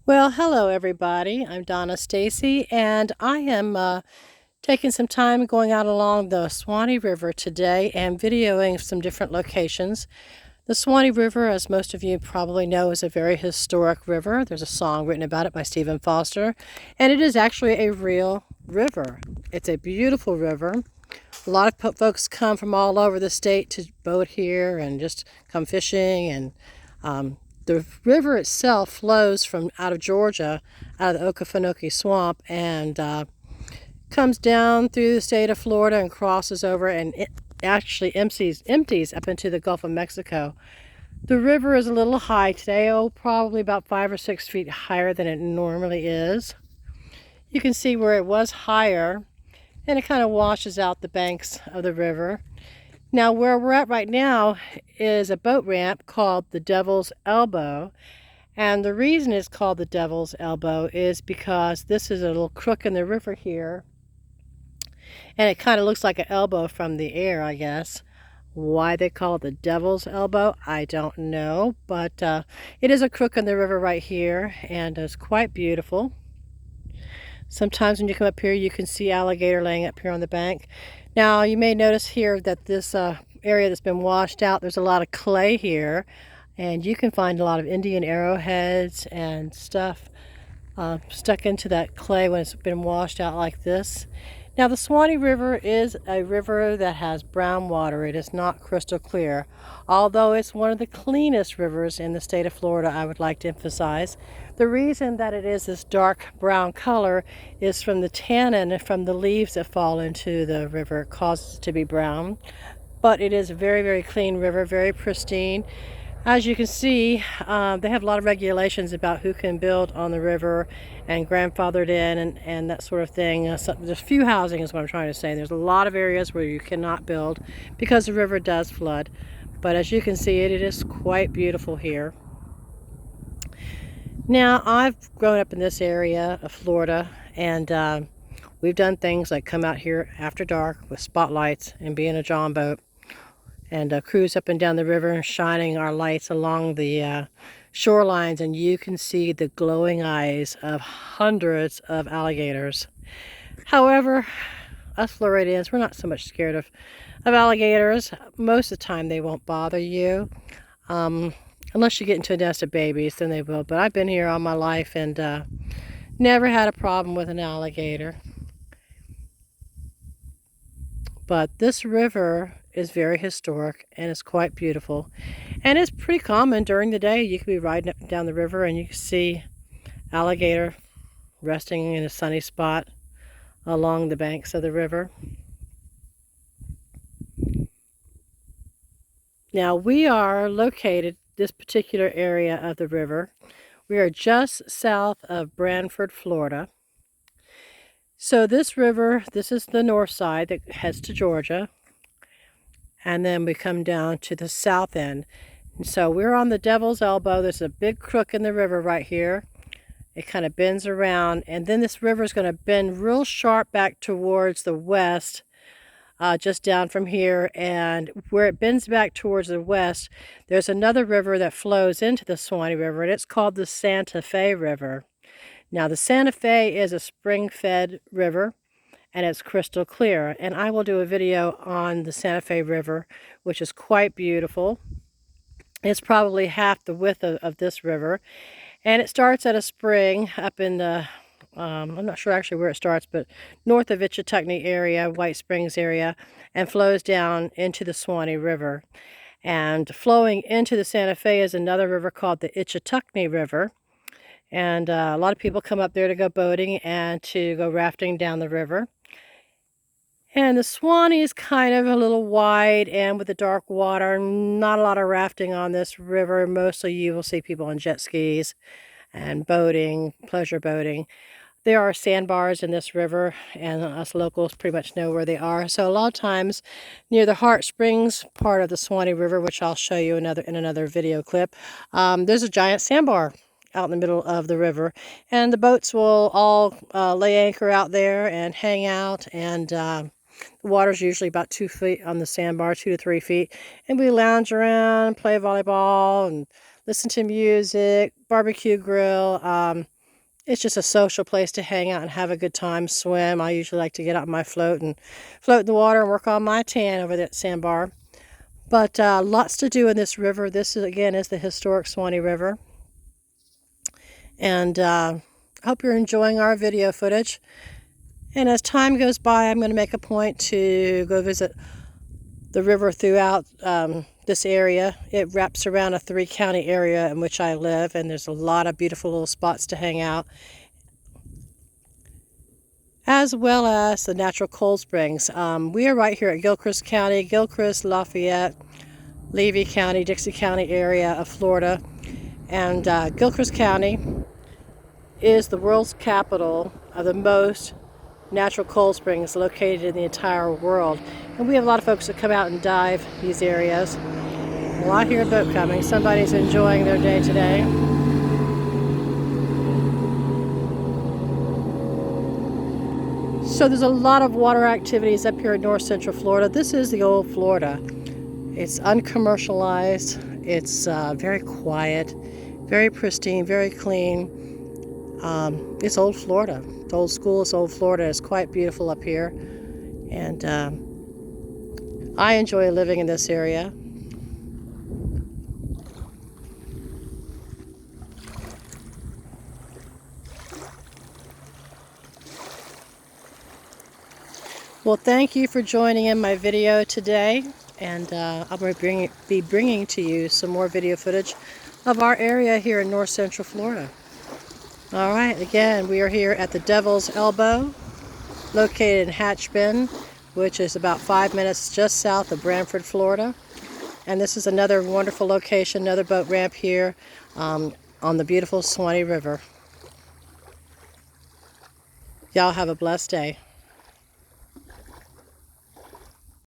Well, hello everybody. I'm Donna Stacy, and I am taking some time going out along the Suwannee River today and videoing some different locations. The Suwannee River, as most of you probably know, is a very historic river. There's a song written about it by Stephen Foster, and it is actually a real river. It's a beautiful river. A lot of folks come from all over the state to boat here and just come fishing. And the river itself flows from out of Georgia, out of the Okefenokee Swamp, and comes down through the state of Florida and crosses over, and it actually empties up into the Gulf of Mexico. The river is a little high today, probably about 5 or 6 feet higher than it normally is. You can see where it was higher, and it kind of washes out the banks of the river. Now, where we're at right now is a boat ramp called the Devil's Elbow. And the reason it's called the Devil's Elbow is because this is a little crook in the river here. And it kind of looks like an elbow from the air, I guess. Why they call it the Devil's Elbow, I don't know. But it is a crook in the river right here, and it's quite beautiful. Sometimes when you come up here, you can see alligator laying up here on the bank. Now, you may notice here that this area that's been washed out, there's a lot of clay here, and you can find a lot of Indian arrowheads and stuff stuck into that clay when it's been washed out like this. Now, the Suwannee River is a river that has brown water. It is not crystal clear, although it's one of the cleanest rivers in the state of Florida, I would like to emphasize. The reason that it is this dark brown color is from the tannin from the leaves that fall into the river. It causes it to be brown, but it is a very, very clean river, very pristine. As you can see, they have a lot of regulations about who can build on the river and grandfathered in and that sort of thing. So there's few housing is what I'm trying to say. There's a lot of areas where you cannot build because the river does flood. But as you can see, it is quite beautiful here. Now, I've grown up in this area of Florida, and we've done things like come out here after dark with spotlights and be in a john boat and cruise up and down the river, shining our lights along the shorelines, and you can see the glowing eyes of hundreds of alligators. However, us Floridians, we're not so much scared of alligators. Most of the time they won't bother you. Unless you get into a nest of babies, then they will. But I've been here all my life and never had a problem with an alligator. But this river is very historic and it's quite beautiful. And it's pretty common during the day. You could be riding up and down the river and you can see alligator resting in a sunny spot along the banks of the river. Now, we are located this particular area of the river. We are just south of Branford, Florida. So this river, this is the north side that heads to Georgia. And then we come down to the south end. And so we're on the Devil's Elbow. There's a big crook in the river right here. It kind of bends around, and then this river is going to bend real sharp back towards the west, just down from here. And where it bends back towards the west, there's another river that flows into the Suwannee River, and it's called the Santa Fe River. Now, the Santa Fe is a spring-fed river, and it's crystal clear. And I will do a video on the Santa Fe River, which is quite beautiful. It's probably half the width of this river. And it starts at a spring up in the, I'm not sure actually where it starts, but north of Itchitucknee area, White Springs area, and flows down into the Suwannee River. And flowing into the Santa Fe is another river called the Itchitucknee River. And a lot of people come up there to go boating and to go rafting down the river. And the Suwannee is kind of a little wide and with the dark water. Not a lot of rafting on this river. Mostly you will see people on jet skis and boating, pleasure boating. There are sandbars in this river, and us locals pretty much know where they are. So a lot of times near the Heart Springs part of the Suwannee River, which I'll show you in another video clip, there's a giant sandbar out in the middle of the river. And the boats will all lay anchor out there and hang out, and the water's usually about 2 feet on the sandbar, 2 to 3 feet. And we lounge around, play volleyball, and listen to music, barbecue grill. It's just a social place to hang out and have a good time, swim. I usually like to get out on my float and float in the water and work on my tan over there at Sandbar. But lots to do in this river. This, again, is the historic Suwannee River. And I hope you're enjoying our video footage. And as time goes by, I'm going to make a point to go visit the river throughout this area. It wraps around a 3-county area in which I live, and there's a lot of beautiful little spots to hang out, as well as the natural cold springs. We are right here at Gilchrist County, Gilchrist, Lafayette, Levy County, Dixie County area of Florida. And Gilchrist County is the world's capital of the most natural cold springs located in the entire world. And we have a lot of folks that come out and dive these areas. Well, I hear a boat coming. Somebody's enjoying their day today. So there's a lot of water activities up here in north central Florida. This is the old Florida. It's uncommercialized. It's very quiet, very pristine, very clean. It's old Florida. It's old school. It's old Florida. It's quite beautiful up here. And I enjoy living in this area. Well, thank you for joining in my video today, and I'll be bringing to you some more video footage of our area here in north central Florida. All right, again, we are here at the Devil's Elbow, located in Hatchbend, which is about 5 minutes just south of Branford, Florida. And this is another wonderful location, another boat ramp here on the beautiful Suwannee River. Y'all have a blessed day.